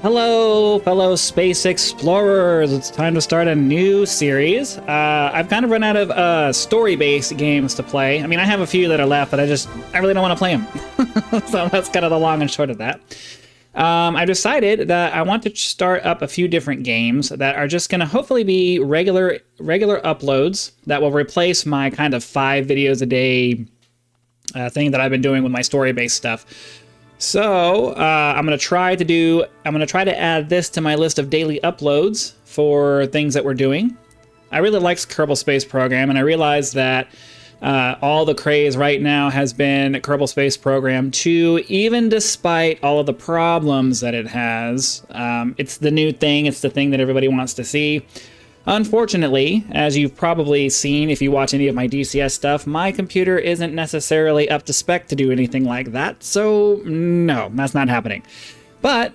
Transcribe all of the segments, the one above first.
Hello, fellow space explorers. It's time to start a new series. I've kind of run out of story-based games to play. I mean, I have a few that are left, but I really don't want to play them. So that's kind of the long and short of that. I decided that I want to start up a few different games that are just going to hopefully be regular uploads that will replace my kind of 5 videos a day thing that I've been doing with my story-based stuff. So I'm gonna try to add this to my list of daily uploads for things that we're doing. I really like Kerbal Space Program, and I realize that all the craze right now has been Kerbal Space Program 2, even despite all of the problems that it has. It's the new thing, it's the thing that everybody wants to see. Unfortunately, as you've probably seen if you watch any of my DCS stuff, my computer isn't necessarily up to spec to do anything like that, so no, that's not happening. But,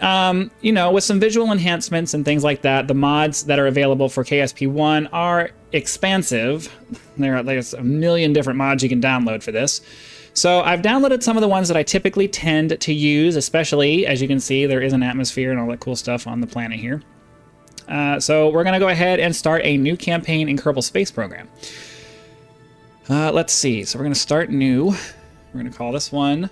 you know, with some visual enhancements and things like that, the mods that are available for KSP1 are expansive. There's a million different mods you can download for this. So I've downloaded some of the ones that I typically tend to use, especially, as you can see, there is an atmosphere and all that cool stuff on the planet here. So we're going to go ahead and start a new campaign in Kerbal Space Program. Let's see. So we're going to start new. We're going to call this one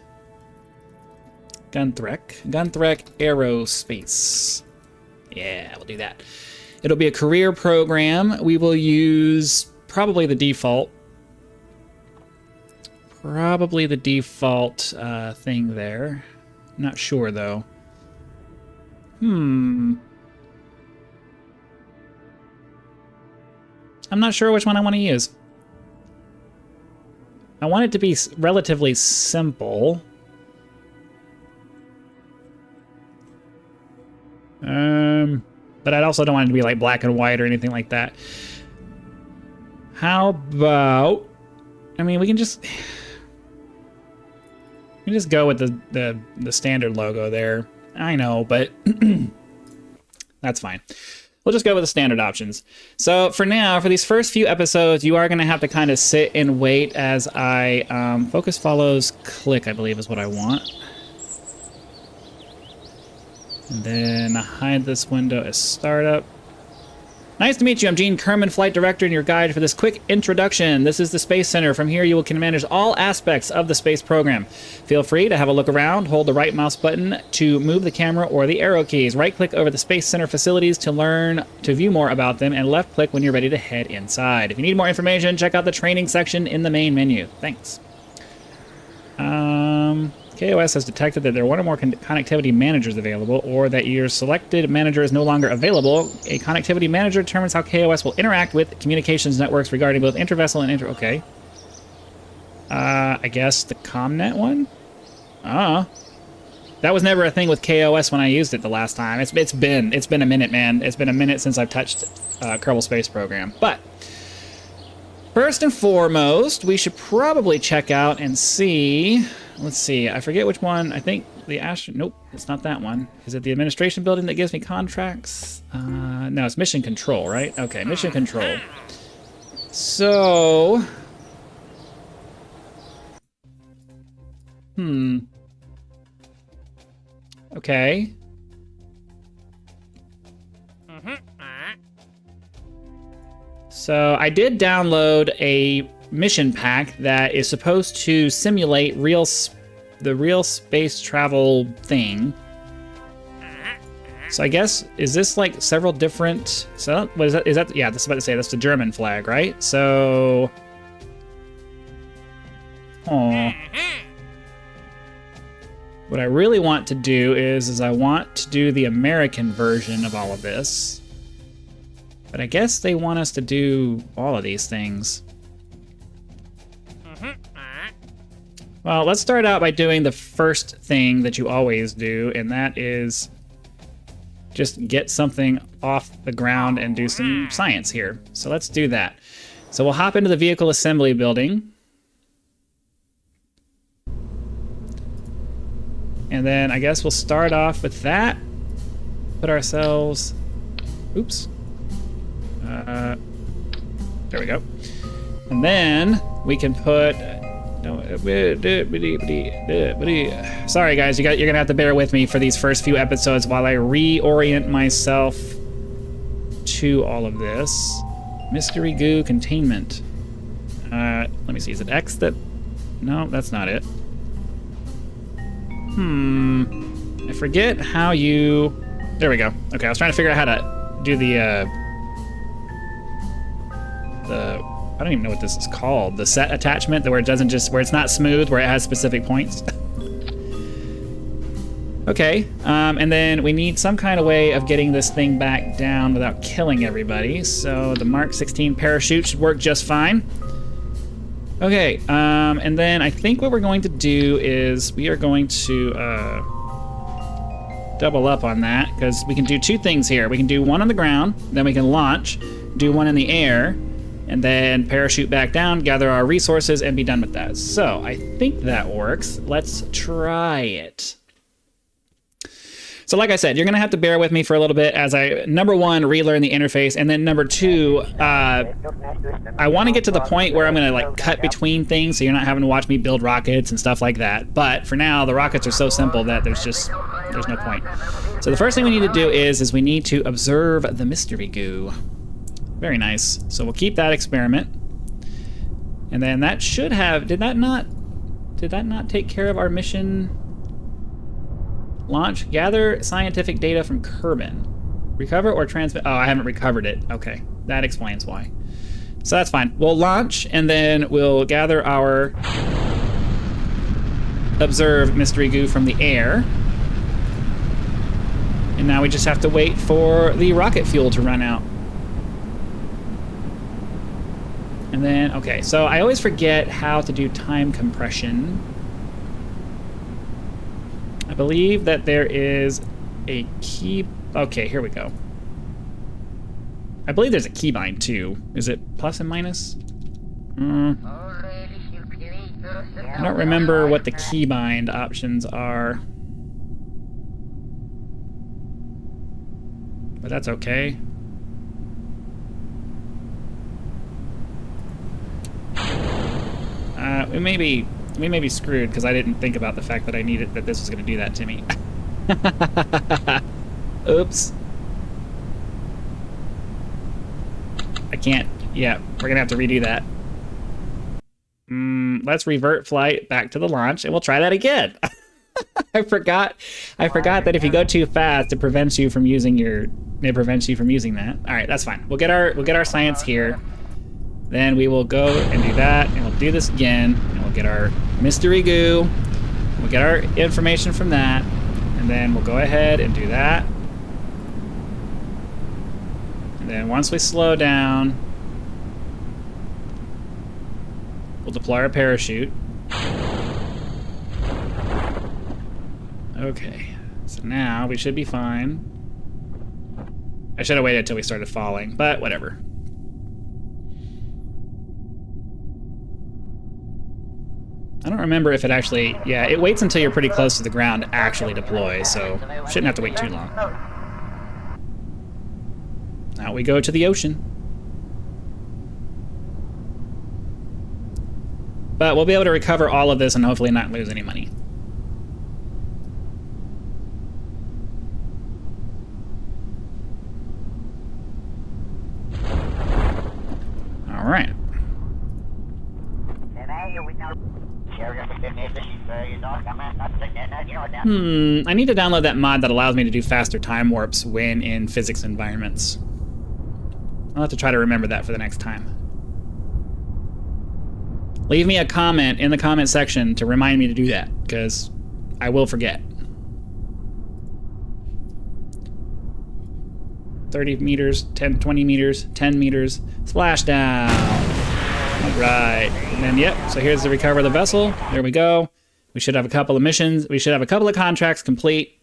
Gunthreck Aerospace. Yeah, we'll do that. It'll be a career program. We will use probably the default. Thing there. Not sure, though. I'm not sure which one I want to use. I want it to be relatively simple. But I also don't want it to be like black and white or anything like that. How about... I mean, we can just go with the standard logo there. I know, but that's fine. We'll just go with the standard options. So for now, for these first few episodes, you are going to have to kind of sit and wait as I focus follows click, I believe is what I want. And then hide this window as startup. Nice to meet you. I'm Gene Kerman, Flight Director, and your guide for this quick introduction. This is the Space Center. From here, you can manage all aspects of the space program. Feel free to have a look around. Hold the right mouse button to move the camera or the arrow keys. Right-click over the Space Center facilities to view more about them, and left-click when you're ready to head inside. If you need more information, check out the training section in the main menu. Thanks. KOS has detected that there are one or more connectivity managers available, or that your selected manager is no longer available. A connectivity manager determines how KOS will interact with communications networks regarding both intervessel and okay. I guess the ComNet one? That was never a thing with KOS when I used it the last time. It's been a minute, man. It's been a minute since I've touched Kerbal Space Program. But first and foremost, we should probably check out and see. Let's see, I forget which one. I think the nope, it's not that one. Is it the administration building that gives me contracts? No, it's mission control, right? Okay, mission control. So... Okay. So I did download a mission pack that is supposed to simulate the real space travel thing. So I guess, is this like several different... So what is that? Is that... Yeah, that's about to say that's the German flag, right? So... What I really want to do is I want to do the American version of all of this. But I guess they want us to do all of these things. Well, let's start out by doing the first thing that you always do, and that is just get something off the ground and do some science here. So let's do that. So we'll hop into the vehicle assembly building. And then I guess we'll start off with that. Put ourselves... Oops. There we go. And then we can put Sorry, guys. You're gonna have to bear with me for these first few episodes while I reorient myself to all of this. Mystery goo containment. Let me see. Is it X that? No, that's not it. I forget how you. There we go. Okay, I was trying to figure out how to do the. I don't even know what this is called. The set attachment, where it doesn't just, where it's not smooth, where it has specific points. Okay, and then we need some kind of way of getting this thing back down without killing everybody. So the Mark 16 parachute should work just fine. Okay, and then I think what we're going to do is we are going to double up on that, because we can do two things here. We can do one on the ground, then we can launch, do one in the air, and then parachute back down, gather our resources, and be done with that. So I think that works. Let's try it. So like I said, you're gonna have to bear with me for a little bit as I, number one, relearn the interface, and then number two, I wanna get to the point where I'm gonna like cut between things so you're not having to watch me build rockets and stuff like that. But for now, the rockets are so simple that there's no point. So the first thing we need to do is we need to observe the mystery goo. Very nice. So we'll keep that experiment. And then that should have, did that not take care of our mission? Launch, gather scientific data from Kerbal. Recover or transmit, oh, I haven't recovered it. Okay, that explains why. So that's fine. We'll launch and then we'll gather our observe mystery goo from the air. And now we just have to wait for the rocket fuel to run out. And then, okay, so I always forget how to do time compression. I believe that there is a key, okay, here we go. I believe there's a keybind too. Is it plus and minus? I don't remember what the keybind options are. But that's okay. We may be screwed because I didn't think about the fact that that this was going to do that to me. Oops. I can't. Yeah, we're gonna have to redo that. Let's revert flight back to the launch, and we'll try that again. I forgot that if you go too fast, it prevents you from using that. All right, that's fine. We'll get our science here. Then we will go and do that, and we'll do this again, and we'll get our mystery goo. We'll get our information from that, and then we'll go ahead and do that. And then once we slow down, we'll deploy our parachute. Okay, so now we should be fine. I should have waited until we started falling, but whatever. I don't remember if it actually, yeah, it waits until you're pretty close to the ground to actually deploy, so shouldn't have to wait too long. Now we go to the ocean. But we'll be able to recover all of this and hopefully not lose any money. All right. I need to download that mod that allows me to do faster time warps when in physics environments. I'll have to try to remember that for the next time. Leave me a comment in the comment section to remind me to do that, because I will forget. 30 meters, 10, 20 meters, 10 meters, splashdown. All right, and then, yep, so here's the recover the vessel. There we go. We should have a couple of missions. We should have a couple of contracts complete.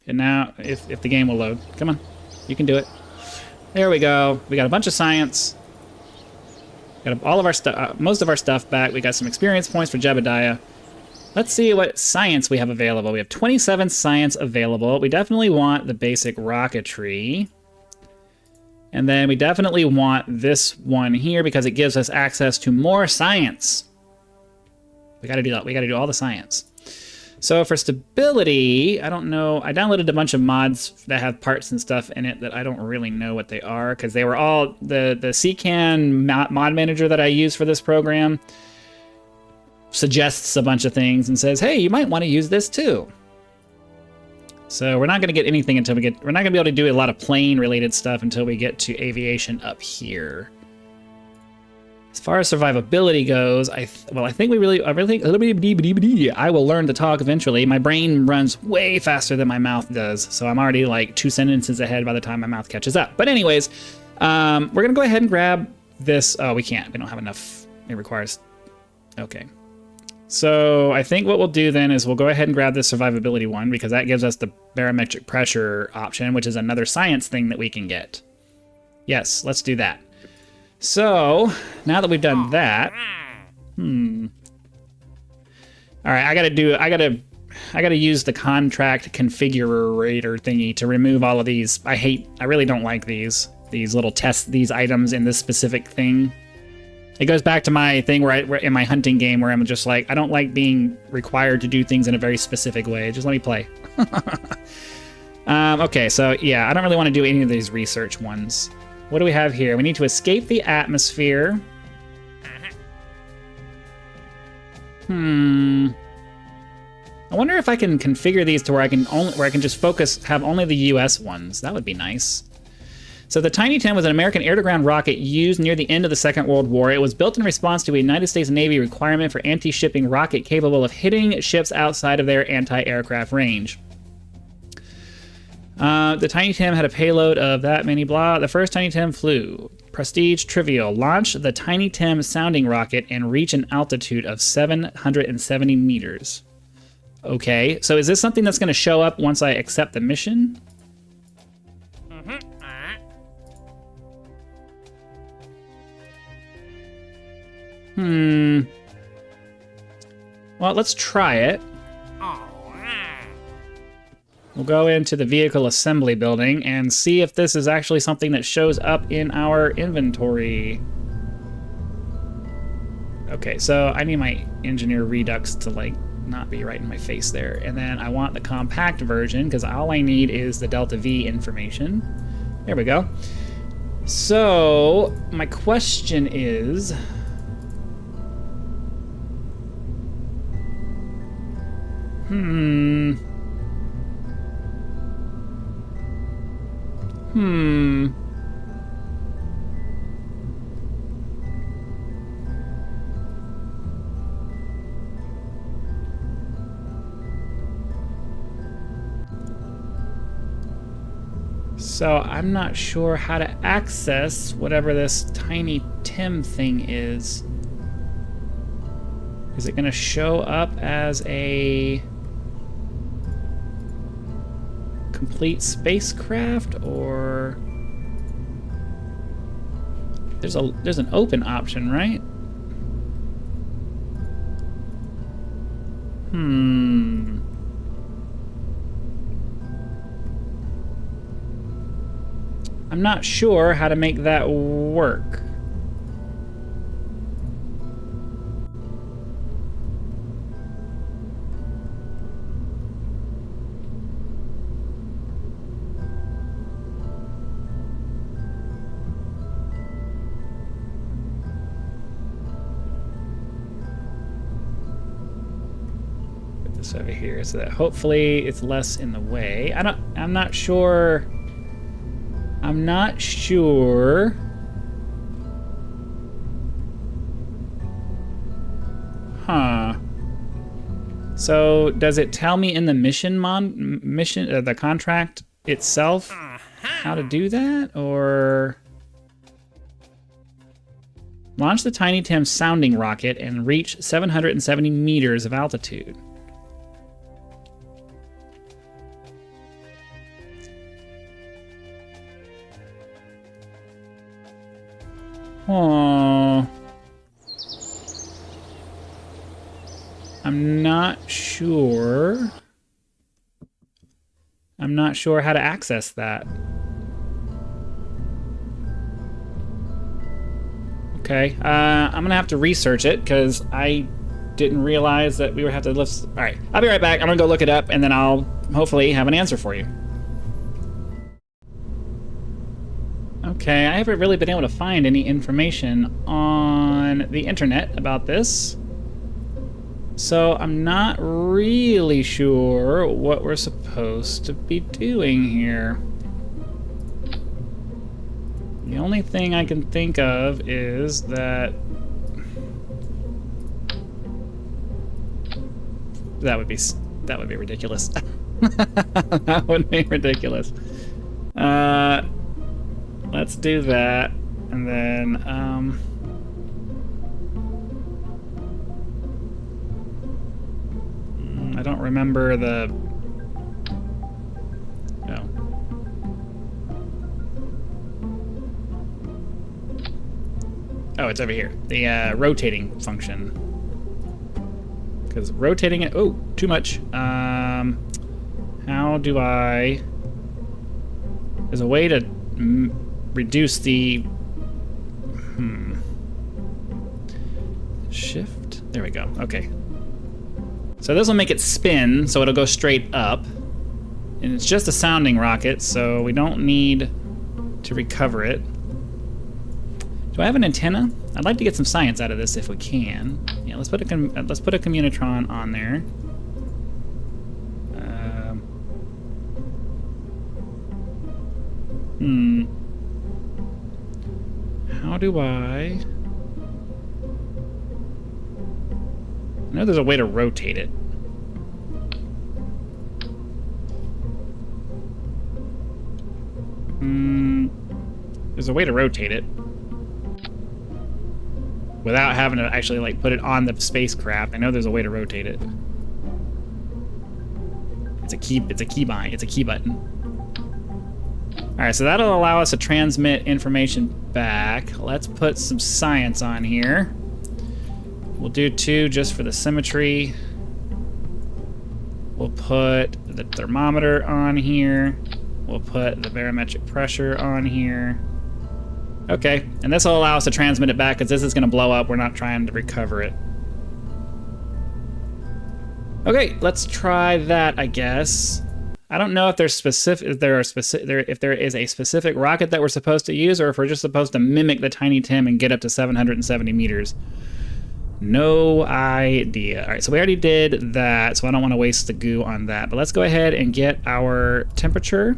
And now, if the game will load. Come on, you can do it. There we go. We got a bunch of science. Got all of our stuff, most of our stuff back. We got some experience points for Jebediah. Let's see what science we have available. We have 27 science available. We definitely want the basic rocketry. And then we definitely want this one here because it gives us access to more science. We got to do that. We got to do all the science. So for stability, I don't know. I downloaded a bunch of mods that have parts and stuff in it that I don't really know what they are, because they were all the CCAN mod manager that I use for this program suggests a bunch of things and says, hey, you might want to use this too. So we're not going to get anything until we're not going to be able to do a lot of plane related stuff until we get to aviation up here. As far as survivability goes, I think I will learn to talk eventually. My brain runs way faster than my mouth does, so I'm already like 2 sentences ahead by the time my mouth catches up. But anyways, we're gonna go ahead and grab this. Oh, we can't. We don't have enough. It requires. Okay. So I think what we'll do then is we'll go ahead and grab this survivability one, because that gives us the barometric pressure option, which is another science thing that we can get. Yes, let's do that. So, now that we've done that, all right, I gotta use the contract configurator thingy to remove all of these. I really don't like these little these items in this specific thing. It goes back to my thing where in my hunting game where I'm just like, I don't like being required to do things in a very specific way. Just let me play. Okay, so yeah, I don't really want to do any of these research ones. What do we have here? We need to escape the atmosphere. I wonder if I can configure these to where I can just have only the US ones. That would be nice. So the Tiny Tim was an American air-to-ground rocket used near the end of the Second World War. It was built in response to a United States Navy requirement for anti-shipping rocket capable of hitting ships outside of their anti-aircraft range. The Tiny Tim had a payload of that many blah. The first Tiny Tim flew. Prestige trivial. Launch the Tiny Tim sounding rocket and reach an altitude of 770 meters. Okay, so is this something that's going to show up once I accept the mission? Well, let's try it. We'll go into the vehicle assembly building and see if this is actually something that shows up in our inventory. Okay, so I need my engineer redux to like not be right in my face there. And then I want the compact version because all I need is the Delta V information. There we go. So my question is, So I'm not sure how to access whatever this Tiny Tim thing is. Is it gonna show up as a complete spacecraft, or there's an open option, right? I'm not sure how to make that work. Put this over here so that hopefully it's less in the way. I'm not sure. I'm not sure. Huh. So does it tell me in the the contract itself how to do that, or launch the Tiny Tim sounding rocket and reach 770 meters of altitude? Oh, I'm not sure. I'm not sure how to access that. Okay, I'm gonna have to research it because I didn't realize that we would have to lift. All right, I'll be right back. I'm gonna go look it up, and then I'll hopefully have an answer for you. Okay, I haven't really been able to find any information on the internet about this. So I'm not really sure what we're supposed to be doing here. The only thing I can think of is that that would be ridiculous. That would be ridiculous. Let's do that, and then I don't remember the. No. Oh, it's over here. The rotating function. Because rotating it. Oh, too much. How do I? There's a way to reduce the. Shift. There we go. Okay. So this will make it spin, so it'll go straight up. And it's just a sounding rocket, so we don't need to recover it. Do I have an antenna? I'd like to get some science out of this if we can. Yeah, let's put a communitron on there. How do I know there's a way to rotate it. There's a way to rotate it without having to actually like put it on the spacecraft. I know there's a way to rotate it. It's a key button. All right, so that'll allow us to transmit information back. Let's put some science on here. We'll do 2 just for the symmetry. We'll put the thermometer on here. We'll put the barometric pressure on here. Okay, and this will allow us to transmit it back because this is going to blow up. We're not trying to recover it. Okay, let's try that, I guess. I don't know if there's if there is a specific rocket that we're supposed to use, or if we're just supposed to mimic the Tiny Tim and get up to 770 meters. No idea. All right, so we already did that, so I don't want to waste the goo on that. But let's go ahead and get our temperature.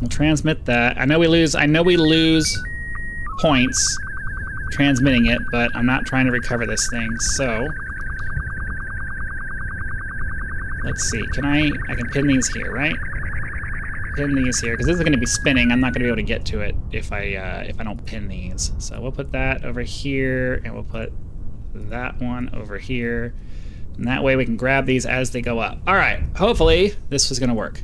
We'll transmit that. I know we lose points transmitting it, but I'm not trying to recover this thing. So let's see. I can pin these here, right? Pin these here because this is going to be spinning. I'm not going to be able to get to it if I don't pin these. So we'll put that over here, and we'll put that one over here, and that way we can grab these as they go up. All right. Hopefully this is going to work.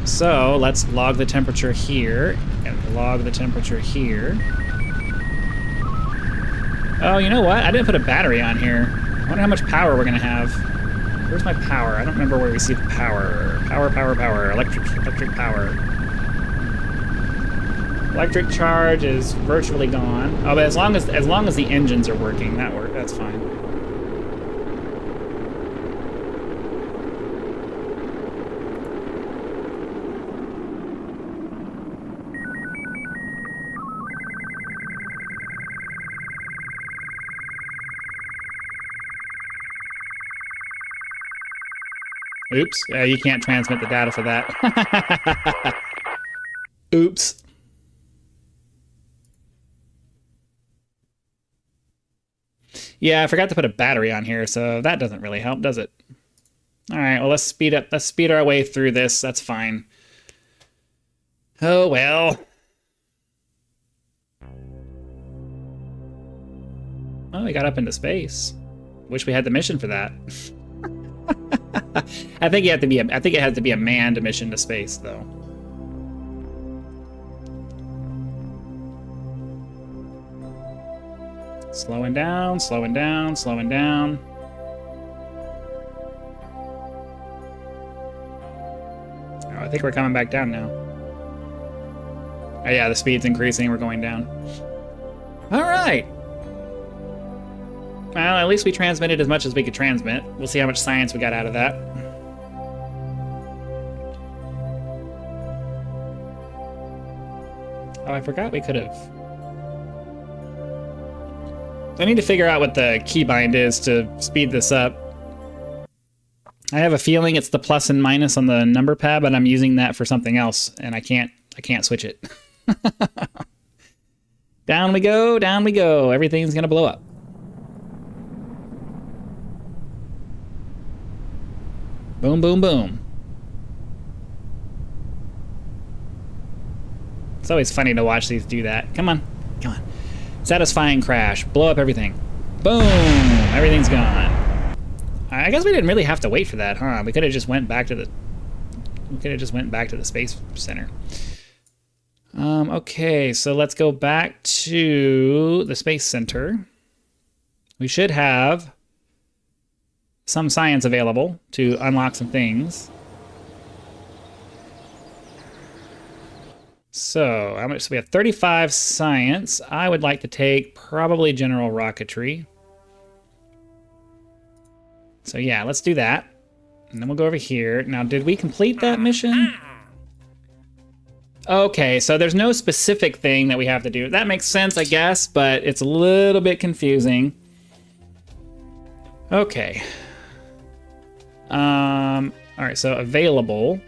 So let's log the temperature here and log the temperature here. Oh, you know what? I didn't put a battery on here. I wonder how much power we're going to have. Where's my power? I don't remember where we see the power. Power. Electric power. Electric charge is virtually gone. Oh, but as long as the engines are working, that's fine. Oops, you can't transmit the data for that. Oops. Yeah, I forgot to put a battery on here, so that doesn't really help, does it? All right, well, let's speed our way through this. That's fine. Oh, well. Well, we got up into space. Wish we had the mission for that. I think it has to be a manned mission to space, though. Slowing down. Oh, I think we're coming back down now. Oh yeah, the speed's increasing, we're going down. All right. Well, at least we transmitted as much as we could transmit. We'll see how much science we got out of that. Oh, I forgot we could have. I need to figure out what the keybind is to speed this up. I have a feeling it's the plus and minus on the number pad, but I'm using that for something else, and I can't switch it. Down we go, down we go. Everything's gonna blow up. Boom, boom, boom. It's always funny to watch these do that. Come on, come on. Satisfying crash. Blow up everything. Boom! Everything's gone. I guess we didn't really have to wait for that, huh? We could have just went back to the... We could have just went back to the Space Center. Okay, so let's go back to the Space Center. We should have some science available to unlock some things. So, how much? So we have 35 science. I would like to take probably general rocketry. So yeah, let's do that. And then we'll go over here. Now, did we complete that mission? Okay, so there's no specific thing that we have to do. That makes sense, I guess, but it's a little bit confusing. Okay. All right, so available.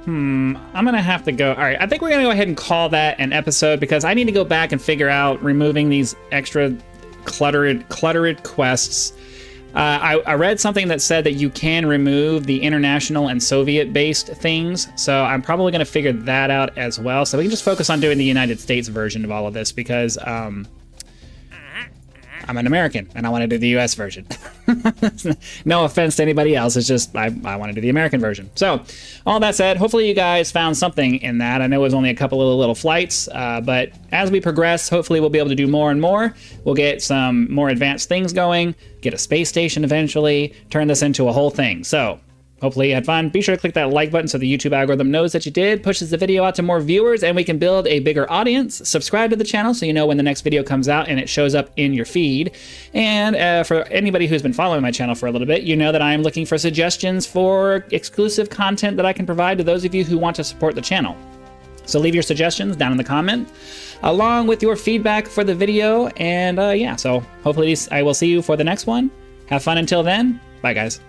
I'm gonna have to go. All right, I think we're gonna go ahead and call that an episode because I need to go back and figure out removing these extra cluttered quests. I read something that said that you can remove the international and Soviet-based things, so I'm probably gonna figure that out as well. So we can just focus on doing the United States version of all of this because I'm an American and I want to do the US version. No offense to anybody else, it's just I want to do the American version. So all that said, hopefully you guys found something in that. I know it was only a couple of little flights, but as we progress, hopefully we'll be able to do more and more. We'll get some more advanced things going, get a space station eventually, turn this into a whole thing. So hopefully you had fun. Be sure to click that like button so the YouTube algorithm knows that you did, pushes the video out to more viewers, and we can build a bigger audience. Subscribe to the channel so you know when the next video comes out and it shows up in your feed. And for anybody who's been following my channel for a little bit, you know that I am looking for suggestions for exclusive content that I can provide to those of you who want to support the channel. So leave your suggestions down in the comment, along with your feedback for the video. And yeah, so hopefully I will see you for the next one. Have fun until then. Bye, guys.